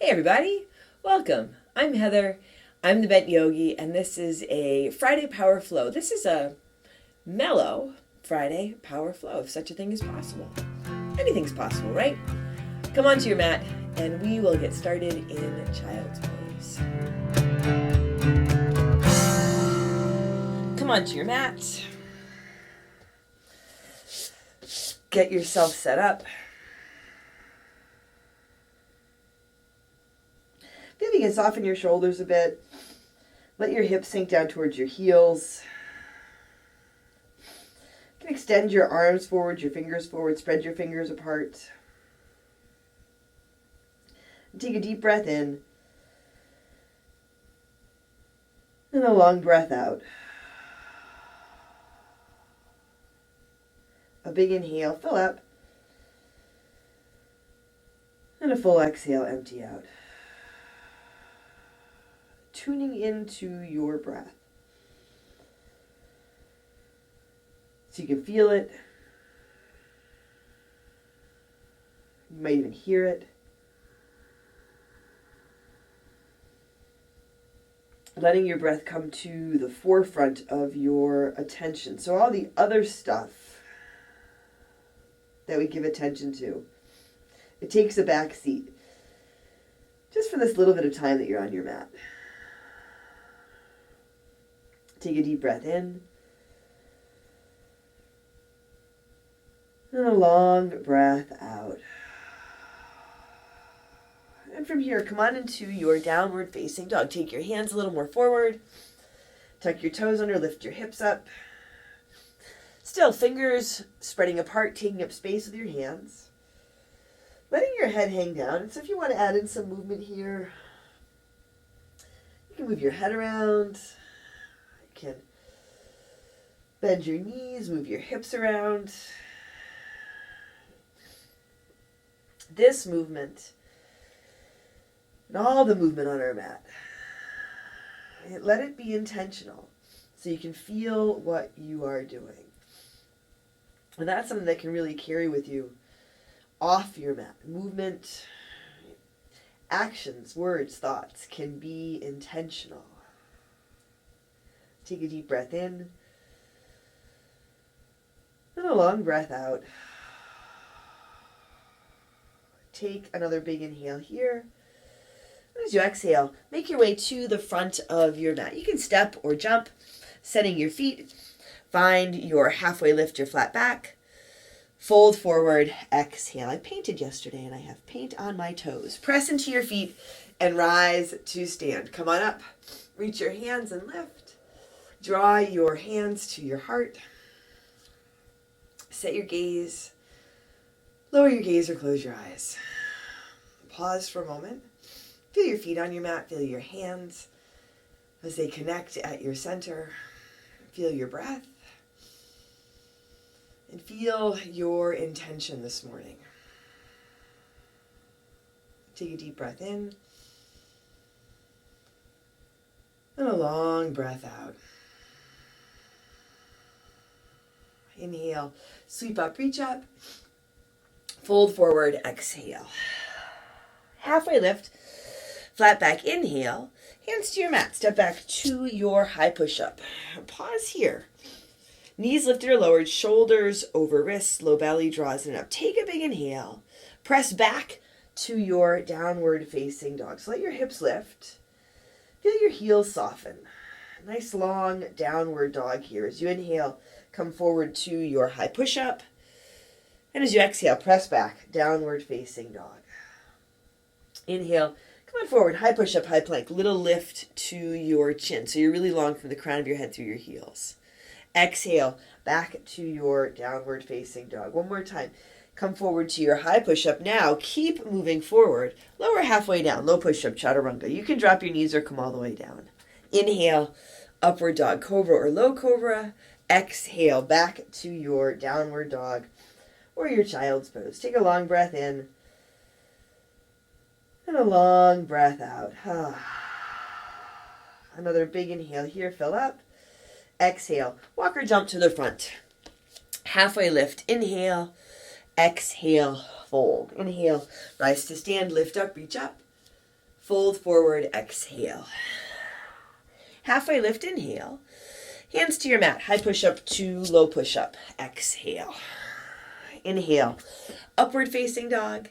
Hey everybody, welcome. I'm Heather. I'm the Bent Yogi, and this is a Friday Power Flow. This is a mellow Friday Power Flow, if such a thing is possible. Anything's possible, right? Come onto your mat, and we will get started in Child's Pose. Come onto your mat. Get yourself set up. Maybe you can soften your shoulders a bit. Let your hips sink down towards your heels. You can extend your arms forward, your fingers forward, spread your fingers apart. And take a deep breath in. And a long breath out. A big inhale, fill up. And a full exhale, empty out. Tuning into your breath. So you can feel it. You might even hear it. Letting your breath come to the forefront of your attention. So all the other stuff that we give attention to, it takes a back seat. Just for this little bit of time that you're on your mat. Take a deep breath in. And a long breath out. And from here, come on into your downward facing dog. Take your hands a little more forward. Tuck your toes under, lift your hips up. Still, fingers spreading apart, taking up space with your hands. Letting your head hang down. And so if you want to add in some movement here, you can move your head around. You can bend your knees, move your hips around. This movement, and all the movement on our mat, let it be intentional so you can feel what you are doing. And that's something that can really carry with you off your mat. Movement, actions, words, thoughts can be intentional. Take a deep breath in and a long breath out. Take another big inhale here. And as you exhale, make your way to the front of your mat. You can step or jump, setting your feet. Find your halfway lift, your flat back. Fold forward, exhale. I painted yesterday and I have paint on my toes. Press into your feet and rise to stand. Come on up. Reach your hands and lift. Draw your hands to your heart. Set your gaze. Lower your gaze or close your eyes. Pause for a moment. Feel your feet on your mat. Feel your hands as they connect at your center. Feel your breath. And feel your intention this morning. Take a deep breath in. And a long breath out. Inhale, sweep up, reach up. Fold forward, exhale. Halfway lift, flat back, inhale. Hands to your mat, step back to your high push-up. Pause here. Knees lifted or lowered, shoulders over wrists, low belly draws in up. Take a big inhale. Press back to your downward facing dog. So let your hips lift. Feel your heels soften. Nice long downward dog here. As you inhale, come forward to your high push-up. And as you exhale, press back, downward facing dog. Inhale, come on forward, high push-up, high plank. Little lift to your chin. So you're really long from the crown of your head through your heels. Exhale, back to your downward facing dog. One more time. Come forward to your high push-up. Now, keep moving forward. Lower halfway down, low push-up, chaturanga. You can drop your knees or come all the way down. Inhale, upward dog, cobra or low cobra. Exhale, back to your downward dog or your child's pose. Take a long breath in and a long breath out. Another big inhale here, fill up. Exhale, walk or jump to the front. Halfway lift, inhale. Exhale, fold. Inhale, rise to stand, lift up, reach up. Fold forward, exhale. Halfway lift, inhale. Hands to your mat, high push-up to low push-up, exhale. Inhale, upward facing dog.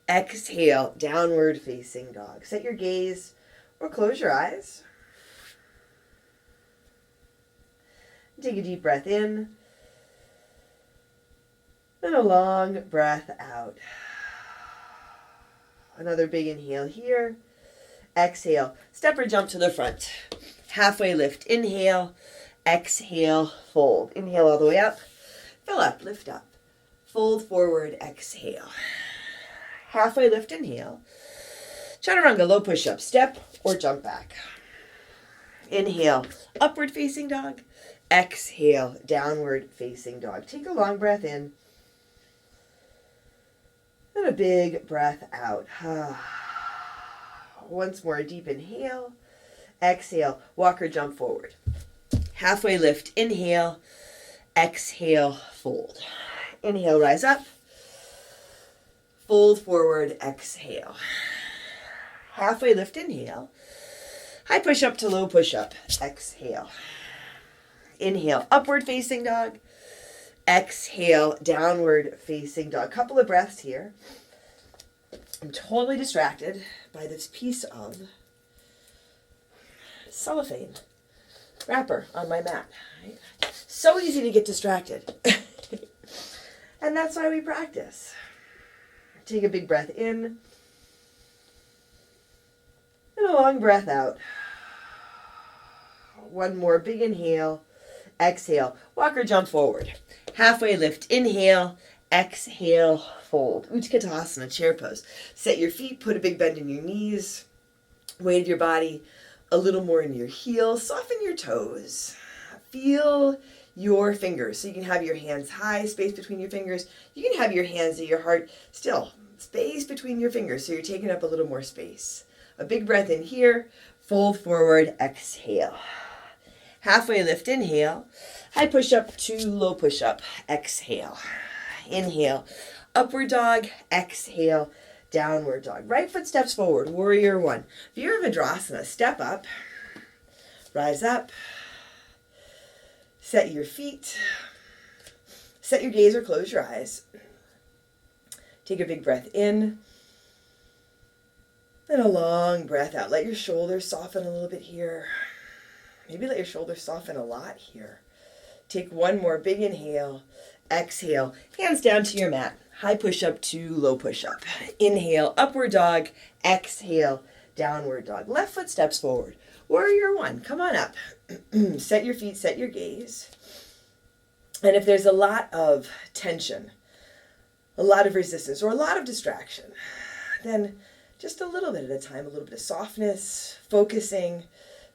Exhale, downward facing dog. Set your gaze or close your eyes. Take a deep breath in and a long breath out. Another big inhale here. Exhale, step or jump to the front. Halfway lift, inhale. Exhale, fold. Inhale all the way up. Fill up, lift up. Fold forward, exhale. Halfway lift, inhale. Chaturanga, low push-up, step or jump back. Inhale, upward facing dog. Exhale, downward facing dog. Take a long breath in. And a big breath out. Once more, deep inhale. Exhale, walk or jump forward. Halfway lift, inhale. Exhale, fold. Inhale, rise up. Fold forward, exhale. Halfway lift, inhale. High push up to low push up, exhale. Inhale, upward facing dog. Exhale, downward facing dog. Couple of breaths here. I'm totally distracted by this piece of cellophane wrapper on my mat. Right? So easy to get distracted. And that's why we practice. Take a big breath in and a long breath out. One more big inhale. Exhale. Walk or jump forward. Halfway lift. Inhale. Exhale. Fold. Utkatasana, chair pose. Set your feet. Put a big bend in your knees. Weight of your body a little more in your heels. Soften your toes. Feel your fingers. So you can have your hands high, space between your fingers. You can have your hands at your heart. Still, space between your fingers. So you're taking up a little more space. A big breath in here. Fold forward. Exhale. Halfway lift, inhale. High push up to low push up. Exhale. Inhale. Upward dog. Exhale. Downward dog. Right foot steps forward. Warrior one. Virabhadrasana. Step up. Rise up. Set your feet. Set your gaze or close your eyes. Take a big breath in. And a long breath out. Let your shoulders soften a little bit here. Maybe let your shoulders soften a lot here. Take one more big inhale. Exhale. Hands down to your mat. High push-up to low push-up. Inhale, upward dog. Exhale, downward dog. Left foot steps forward. Warrior one. Come on up. Set your feet, set your gaze. And if there's a lot of tension, a lot of resistance, or a lot of distraction, then just a little bit at a time, a little bit of softness, focusing,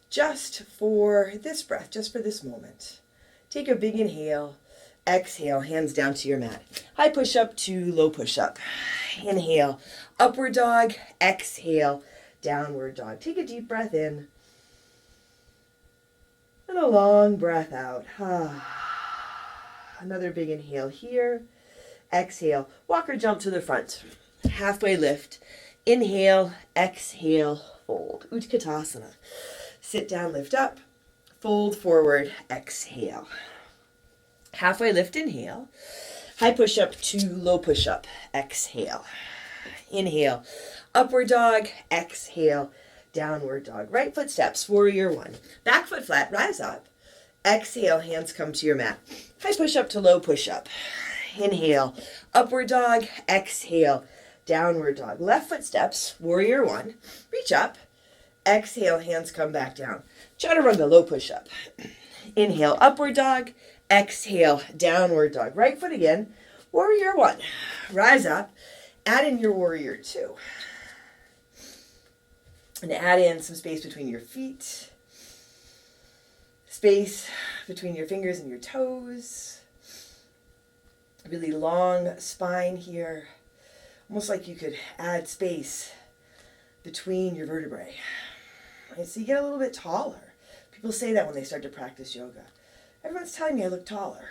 just for this breath, just for this moment. Take a big inhale. Exhale, hands down to your mat. High push up to low push up. Inhale, upward dog. Exhale, downward dog. Take a deep breath in. And a long breath out. Another big inhale here. Exhale, walk or jump to the front. Halfway lift. Inhale, exhale, fold. Utkatasana. Sit down, lift up, fold forward, exhale. Halfway lift, inhale. High push up to low push up, exhale. Inhale, upward dog, exhale, downward dog. Right foot steps, warrior one. Back foot flat, rise up. Exhale, hands come to your mat. High push up to low push up. Inhale, upward dog, exhale, downward dog. Left foot steps, warrior one. Reach up. Exhale, hands come back down. Chaturanga, low push up. Inhale, upward dog. Exhale, downward dog. Right foot again. Warrior one. Rise up. Add in your warrior two. And add in some space between your feet. Space between your fingers and your toes. Really long spine here. Almost like you could add space between your vertebrae. Right? So you get a little bit taller. People say that when they start to practice yoga. Everyone's telling me I look taller.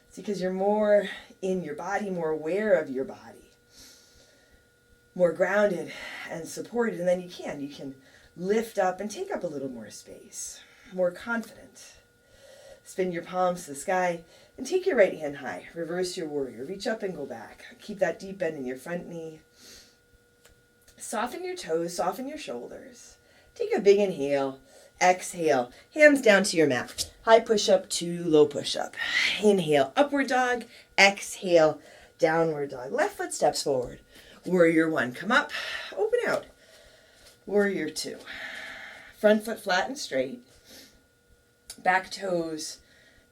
It's because you're more in your body, more aware of your body. more grounded and supported. And then you can lift up and take up a little more space, more confident. Spin your palms to the sky and take your right hand high. Reverse your warrior. Reach up and go back. Keep that deep bend in your front knee. Soften your toes, soften your shoulders. Take a big inhale. Exhale. Hands down to your mat. High push-up to low push-up. Inhale, upward dog. Exhale, downward dog. Left foot steps forward. Warrior 1, come up, open out. Warrior 2. Front foot flat and straight. Back toes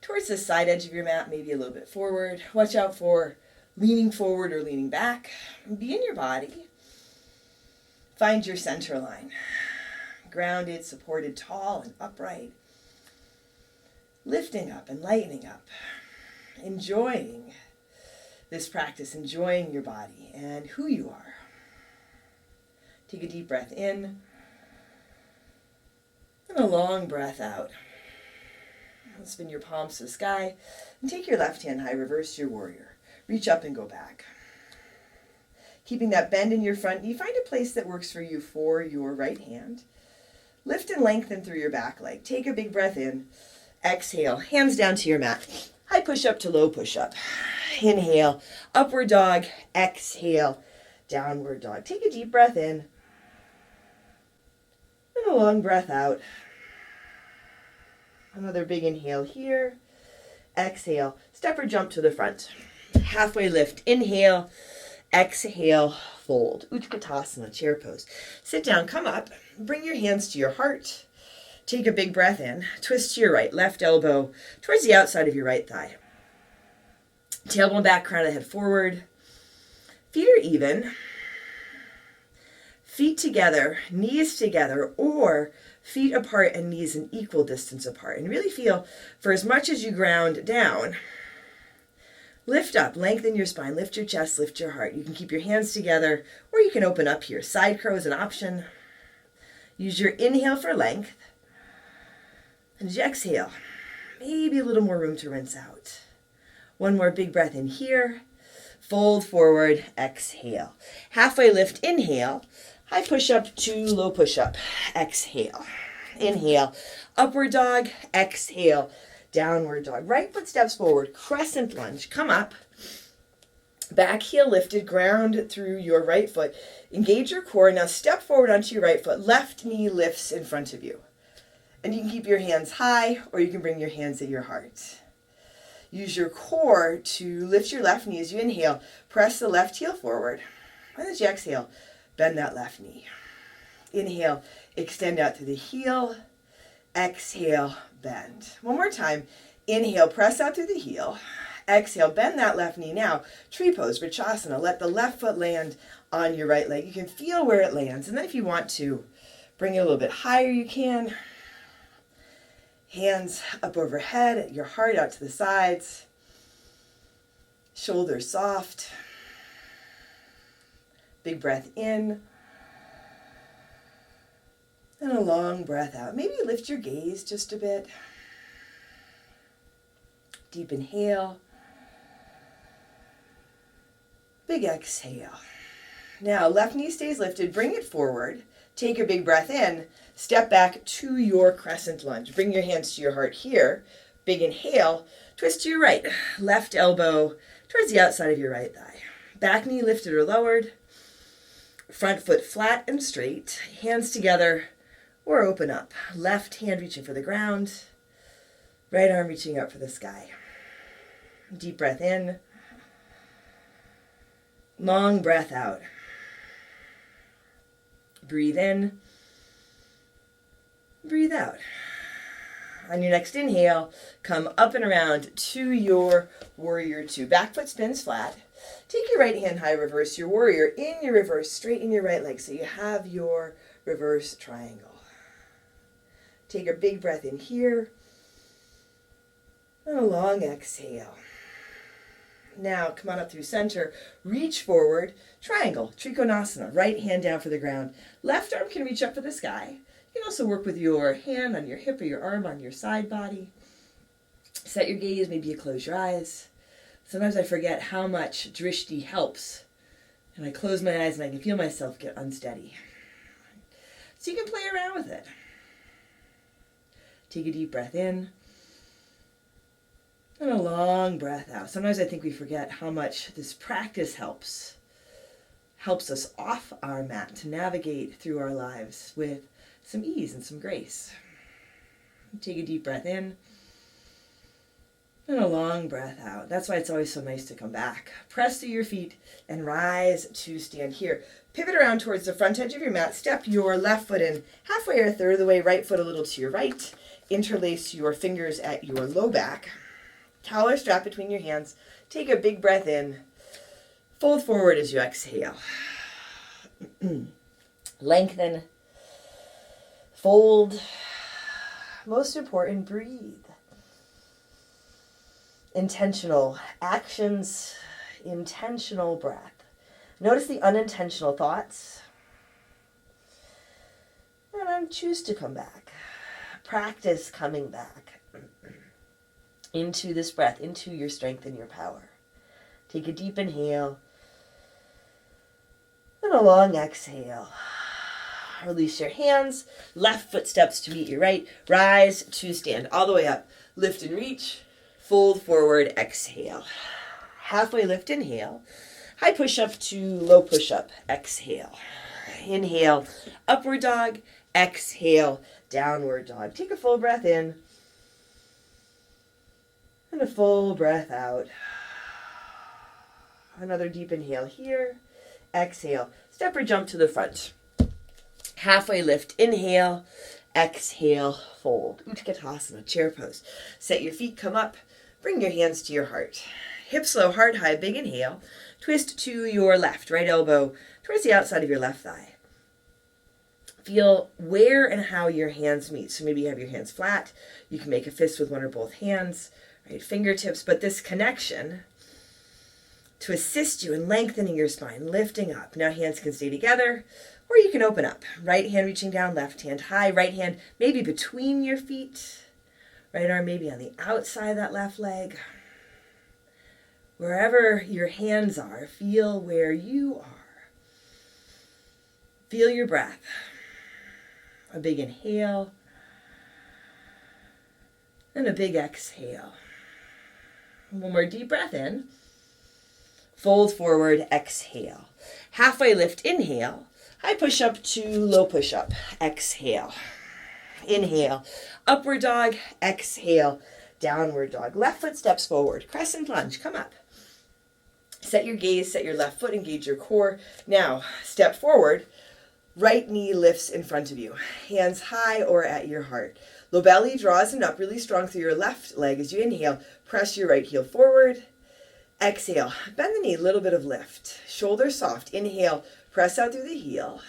towards the side edge of your mat, maybe a little bit forward. Watch out for leaning forward or leaning back. Be in your body. Find your center line. Grounded, supported, tall and upright. Lifting up and lightening up. Enjoying this practice, enjoying your body and who you are. Take a deep breath in and a long breath out. Spin your palms to the sky and take your left hand high, reverse your warrior. Reach up and go back. Keeping that bend in your front knee, find a place that works for you for your right hand. Lift and lengthen through your back leg. Take a big breath in. Exhale, hands down to your mat. High push-up to low push-up. Inhale, upward dog. Exhale, downward dog. Take a deep breath in and a long breath out. Another big inhale here. Exhale, step or jump to the front. Halfway lift. Inhale, exhale, fold. Utkatasana, chair pose. Sit down, come up. Bring your hands to your heart. Take a big breath in. Twist to your right. Left elbow towards the outside of your right thigh. Tailbone back, crown of the head forward. Feet are even. Feet together, knees together, or feet apart and knees an equal distance apart. And really feel, for as much as you ground down, lift up, lengthen your spine, lift your chest, lift your heart. You can keep your hands together, or you can open up here. Side crow is an option. Use your inhale for length. And as you exhale, maybe a little more room to rinse out. One more big breath in here. Fold forward, exhale. Halfway lift, inhale. High push-up to low push-up. Exhale. Inhale. Upward dog. Exhale. Downward dog. Right foot steps forward. Crescent lunge. Come up. Back heel lifted. Ground through your right foot. Engage your core. Now step forward onto your right foot. Left knee lifts in front of you. And you can keep your hands high, or you can bring your hands at your heart. Use your core to lift your left knee as you inhale. Press the left heel forward. And as you exhale, bend that left knee. Inhale, extend out through the heel. Exhale, bend. One more time. Inhale, press out through the heel. Exhale, bend that left knee. Now, tree pose, Bachasana. Let the left foot land on your right leg. You can feel where it lands. And then if you want to bring it a little bit higher, you can. Hands up overhead, at your heart out to the sides. Shoulders soft. Big breath in. And a long breath out. Maybe lift your gaze just a bit. Deep inhale. Big exhale. Now, left knee stays lifted. Bring it forward. Take a big breath in. Step back to your crescent lunge. Bring your hands to your heart here. Big inhale. Twist to your right. Left elbow towards the outside of your right thigh. Back knee lifted or lowered. Front foot flat and straight. Hands together or open up. Left hand reaching for the ground. Right arm reaching up for the sky. Deep breath in. Long breath out. Breathe in. Breathe out. On your next inhale, come up and around to your warrior 2. Back foot spins flat. Take your right hand high, reverse your warrior. In your reverse, straighten your right leg so you have your reverse triangle. Take a big breath in here. And a long exhale. Now, come on up through center. Reach forward. Triangle, Trikonasana. Right hand down for the ground. Left arm can reach up for the sky. You can also work with your hand on your hip or your arm on your side body. Set your gaze. Maybe you close your eyes. Sometimes I forget how much drishti helps And I close my eyes and I can feel myself get unsteady. So you can play around with it. Take a deep breath in. And a long breath out. Sometimes I think we forget how much this practice helps us off our mat to navigate through our lives with some ease and some grace. Take a deep breath in. And a long breath out. That's why it's always so nice to come back. Press through your feet and rise to stand here. Pivot around towards the front edge of your mat. Step your left foot in halfway or a third of the way, right foot a little to your right. Interlace your fingers at your low back. Towel or strap between your hands. Take a big breath in. Fold forward as you exhale. Lengthen. Fold. Most important, breathe. Intentional actions, intentional breath. Notice the unintentional thoughts. And then choose to come back. Practice coming back into this breath, into your strength and your power. Take a deep inhale and a long exhale. Release your hands, left footsteps to meet your right. Rise to stand all the way up. Lift and reach. Fold forward, exhale. Halfway lift, inhale. High push-up to low push-up, exhale. Inhale, upward dog. Exhale, downward dog. Take a full breath in. And a full breath out. Another deep inhale here. Exhale. Step or jump to the front. Halfway lift, inhale. Exhale, fold. Utkatasana, chair pose. Set your feet, come up. Bring your hands to your heart. Hips low, heart high, big inhale. Twist to your left, right elbow towards the outside of your left thigh. Feel where and how your hands meet. So maybe you have your hands flat. You can make a fist with one or both hands, right? Fingertips, but this connection to assist you in lengthening your spine, lifting up. Now hands can stay together, or you can open up. Right hand reaching down, left hand high, right hand maybe between your feet. Right arm maybe on the outside of that left leg. Wherever your hands are, feel where you are. Feel your breath. A big inhale and a big exhale. One more deep breath in. Fold forward, exhale. Halfway lift, inhale. High push-up to low push-up, exhale. Inhale, upward dog, exhale, downward dog. Left foot steps forward, crescent lunge, come up. Set your gaze, set your left foot, engage your core. Now, step forward, right knee lifts in front of you. Hands high or at your heart. Low belly draws and up really strong through your left leg as you inhale. Press your right heel forward. Exhale, bend the knee, little bit of lift. Shoulders soft, inhale, press out through the heel.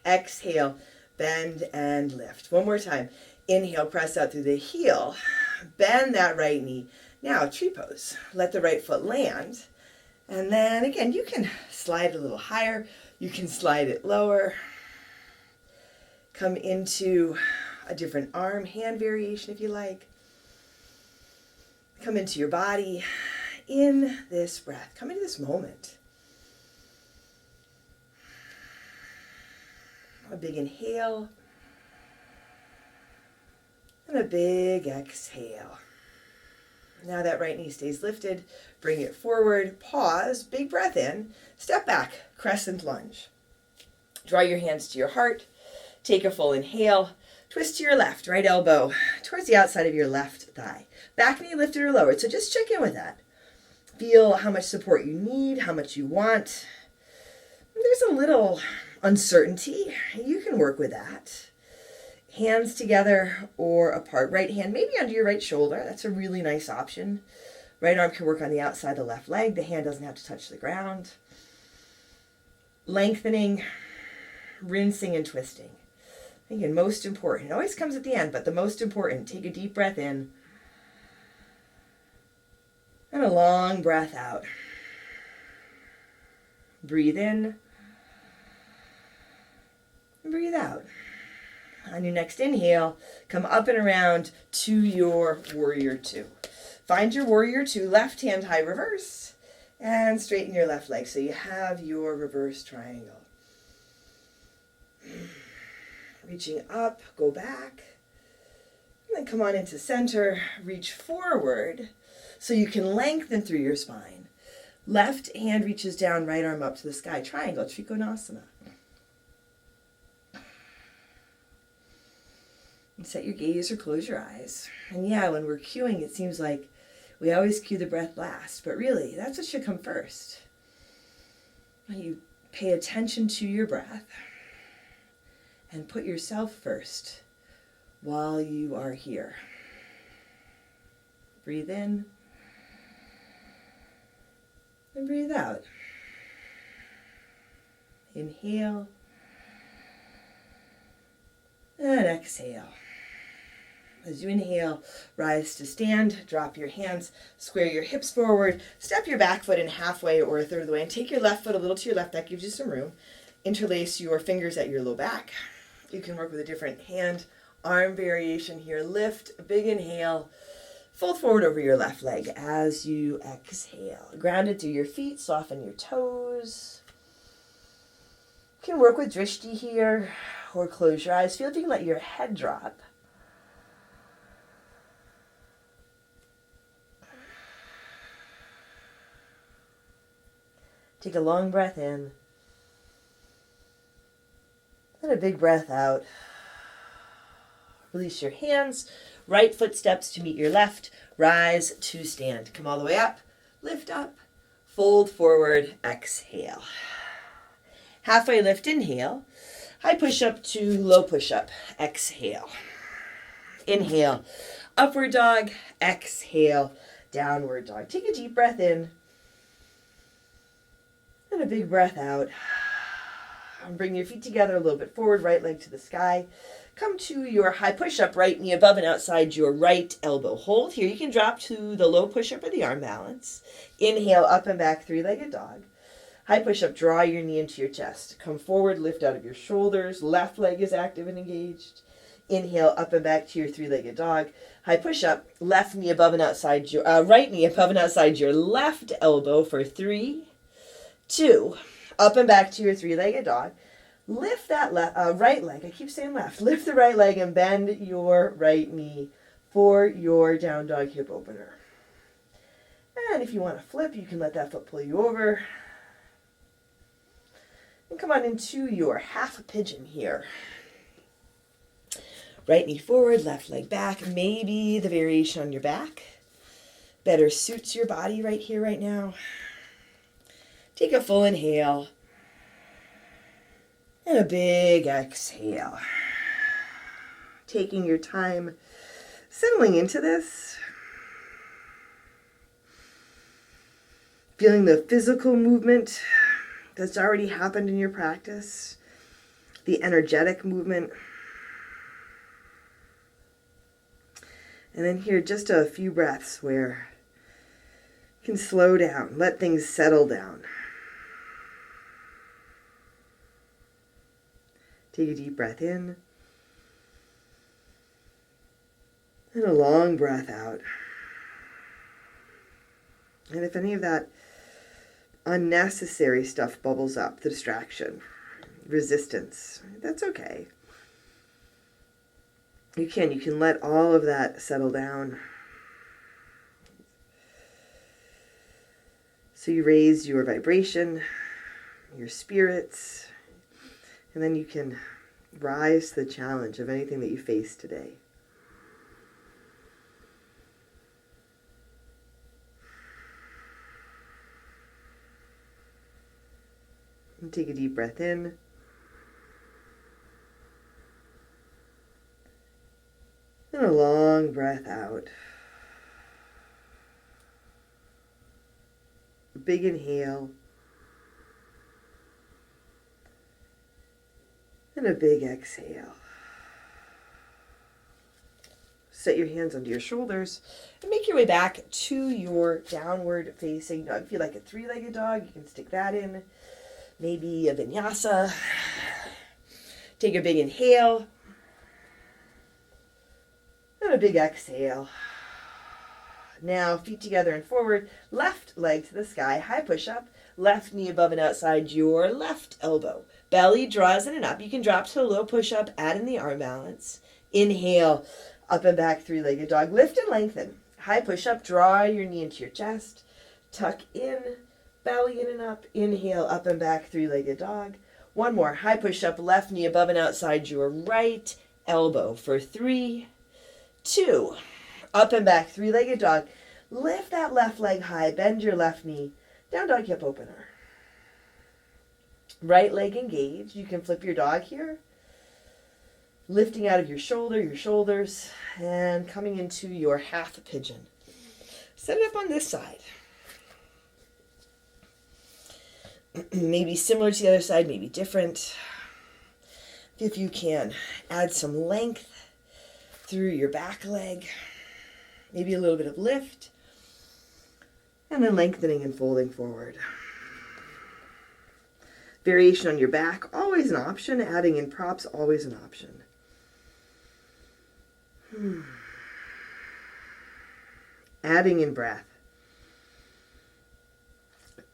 Exhale, bend and lift. One more time. Inhale, press out through the heel. Bend that right knee. Now, tree pose. Let the right foot land. And then again, you can slide a little higher. You can slide it lower. Come into a different arm, hand variation if you like. Come into your body in this breath. Come into this moment. A big inhale and a big exhale. Now that right knee stays lifted, bring it forward, pause, big breath in, step back, crescent lunge. Draw your hands to your heart, take a full inhale, twist to your left, right elbow towards the outside of your left thigh. Back knee lifted or lowered, so just check in with that. Feel how much support you need, how much you want. There's a little uncertainty. You can work with that. Hands together or apart. Right hand maybe under your right shoulder. That's a really nice option. Right arm can work on the outside of the left leg. The hand doesn't have to touch the ground. Lengthening, rinsing, and twisting. Again, most important. It always comes at the end, but the most important. Take a deep breath in. And a long breath out. Breathe in. And breathe out. On your next inhale, come up and around to your warrior two. Find your warrior two, left hand high reverse, And straighten your left leg so you have your reverse triangle. Reaching up, go back. And then come on into center, reach forward so you can lengthen through your spine. Left hand reaches down, right arm up to the sky. Triangle, Trikonasana. And set your gaze or close your eyes. And yeah, when we're cueing, it seems like we always cue the breath last, but really, that's what should come first. You pay attention to your breath and put yourself first while you are here. Breathe in and breathe out. Inhale and exhale. As you inhale, rise to stand, drop your hands, square your hips forward, step your back foot in halfway or a third of the way, and take your left foot a little to your left. That gives you some room. Interlace your fingers at your low back. You can work with a different hand, arm variation here. Lift, a big inhale, fold forward over your left leg as you exhale. Grounded through your feet, soften your toes. You can work with drishti here or close your eyes. Feel if you can let your head drop. Take a long breath in, and a big breath out. Release your hands, right foot steps to meet your left, rise to stand. Come all the way up, lift up, fold forward, exhale. Halfway lift, inhale, high push-up to low push-up, exhale. Inhale, upward dog, exhale, downward dog. Take a deep breath in. And a big breath out. Bring your feet together a little bit forward, right leg to the sky. Come to your high push-up, right knee above and outside your right elbow. Hold here. You can drop to the low push-up or the arm balance. Inhale, up and back, three-legged dog. High push-up, draw your knee into your chest. Come forward, lift out of your shoulders. Left leg is active and engaged. Inhale, up and back to your three-legged dog. High push-up, left knee above and outside your, right knee above and outside your left elbow for 3, 2, up and back to your three-legged dog. Lift that right leg. I keep saying left. Lift the right leg and bend your right knee for your down dog hip opener. And if you want to flip, you can let that foot pull you over. And come on into your half pigeon here. Right knee forward, left leg back. Maybe the variation on your back better suits your body right here, right now. Take a full inhale and a big exhale. Taking your time, settling into this. Feeling the physical movement that's already happened in your practice. The energetic movement. And then here, just a few breaths where you can slow down, let things settle down. Take a deep breath in. And a long breath out. And if any of that unnecessary stuff bubbles up, the distraction, resistance, that's okay. You can let all of that settle down. So you raise your vibration, your spirits, and then you can rise to the challenge of anything that you face today. And take a deep breath in. And a long breath out. A big inhale. And a big exhale. Set your hands under your shoulders and make your way back to your downward facing dog. If you like a three-legged dog, you can stick that in. Maybe a vinyasa. Take a big inhale. And a big exhale. Now, feet together and forward, left leg to the sky, high push-up, left knee above and outside your left elbow. Belly draws in and up. You can drop to a low push-up, add in the arm balance. Inhale, up and back, three-legged dog. Lift and lengthen. High push-up, draw your knee into your chest. Tuck in, belly in and up. Inhale, up and back, three-legged dog. One more, high push-up, left knee above and outside your right elbow for 3, 2. Up and back, three-legged dog. Lift that left leg high, bend your left knee. Down dog hip opener. Right leg engaged. You can flip your dog here. Lifting out of your shoulders, and coming into your half pigeon. Set it up on this side. Maybe similar to the other side, maybe different. If you can, add some length through your back leg. Maybe a little bit of lift. And then lengthening and folding forward. Variation on your back, always an option. Adding in props, always an option. Adding in breath.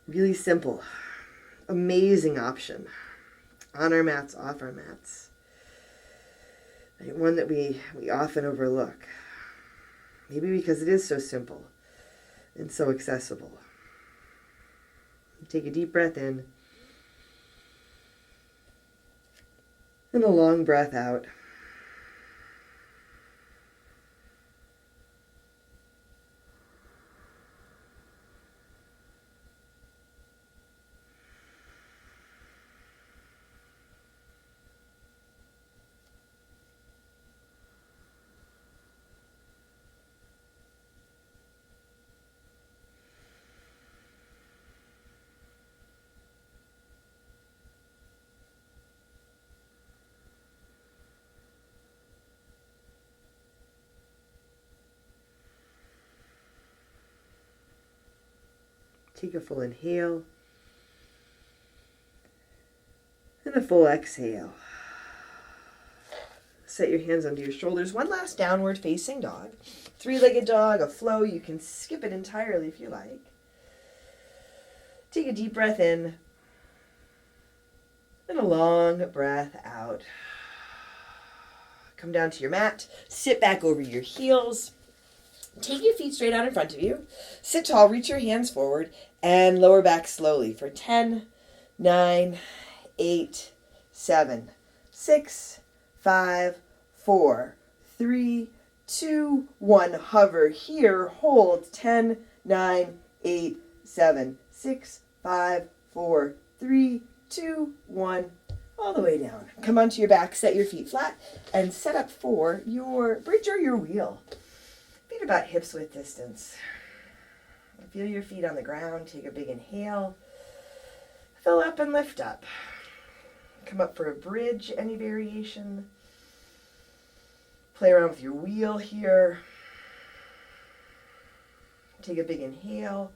Really simple. Amazing option. On our mats, off our mats. One that we often overlook. Maybe because it is so simple and so accessible. Take a deep breath in. And a long breath out. Take a full inhale and a full exhale. Set your hands under your shoulders. One last downward facing dog. Three-legged dog, a flow. You can skip it entirely if you like. Take a deep breath in and a long breath out. Come down to your mat. Sit back over your heels. Take your feet straight out in front of you. Sit tall, reach your hands forward, and lower back slowly for 10, 9, 8, 7, 6, 5, 4, 3, 2, 1. Hover here, hold 10, 9, 8, 7, 6, 5, 4, 3, 2, 1. All the way down. Come onto your back, set your feet flat, and set up for your bridge or your wheel. Feet about hips width distance. Feel your feet on the ground. Take a big inhale. Fill up and lift up. Come up for a bridge, any variation. Play around with your wheel here. Take a big inhale.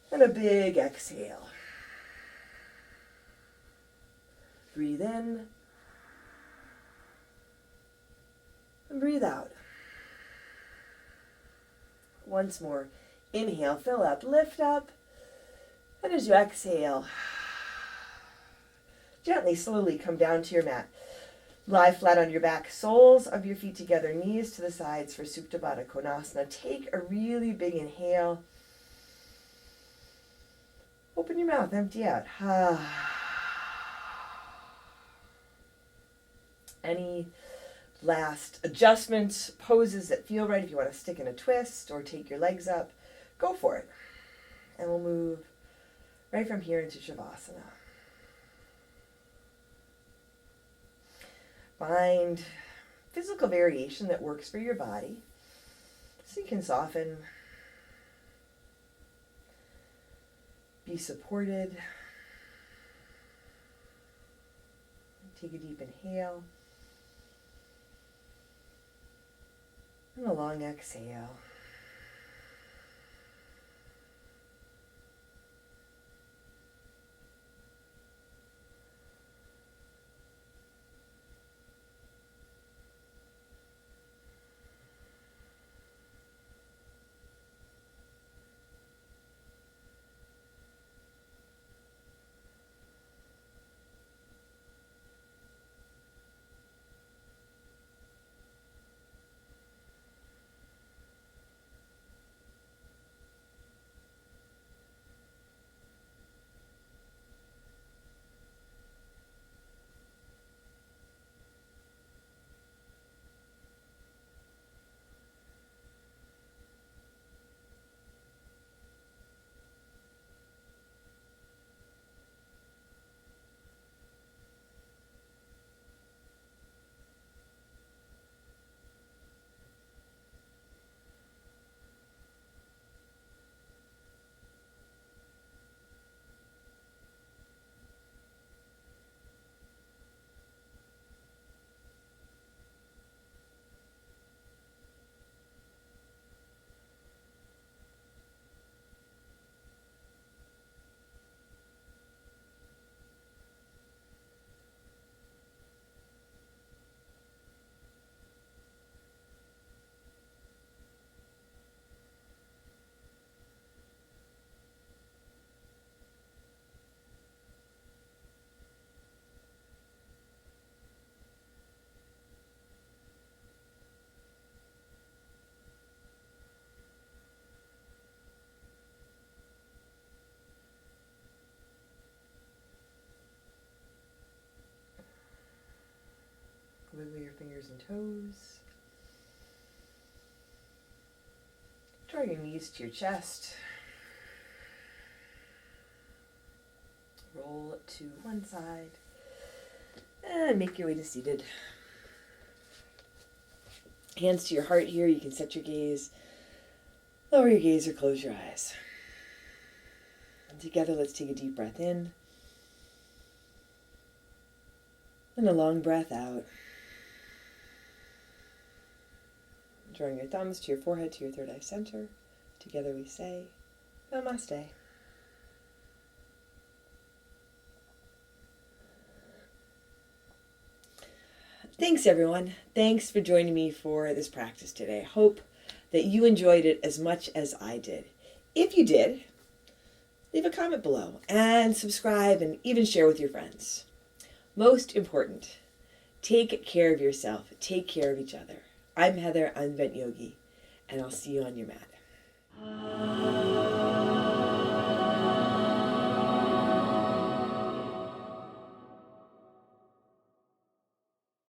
And a big exhale. Breathe in. And breathe out. Once more, inhale, fill up, lift up, and as you exhale, gently, slowly come down to your mat. Lie flat on your back, soles of your feet together, knees to the sides for Tabata, Konasana. Take a really big inhale. Open your mouth, empty out. Any last adjustments, poses that feel right. If you want to stick in a twist or take your legs up, go for it. And we'll move right from here into Shavasana. Find physical variation that works for your body so you can soften, be supported. Take a deep inhale. And a long exhale. fingers and toes. Draw your knees to your chest. Roll to one side. And make your way to seated. Hands to your heart here. You can set your gaze. Lower your gaze or close your eyes. And together, let's take a deep breath in. And a long breath out. Drawing your thumbs to your forehead, to your third eye center. Together we say, Namaste. Thanks, everyone. Thanks for joining me for this practice today. I hope that you enjoyed it as much as I did. If you did, leave a comment below and subscribe and even share with your friends. Most important, take care of yourself. Take care of each other. I'm Heather, I'm Yogi, and I'll see you on your mat.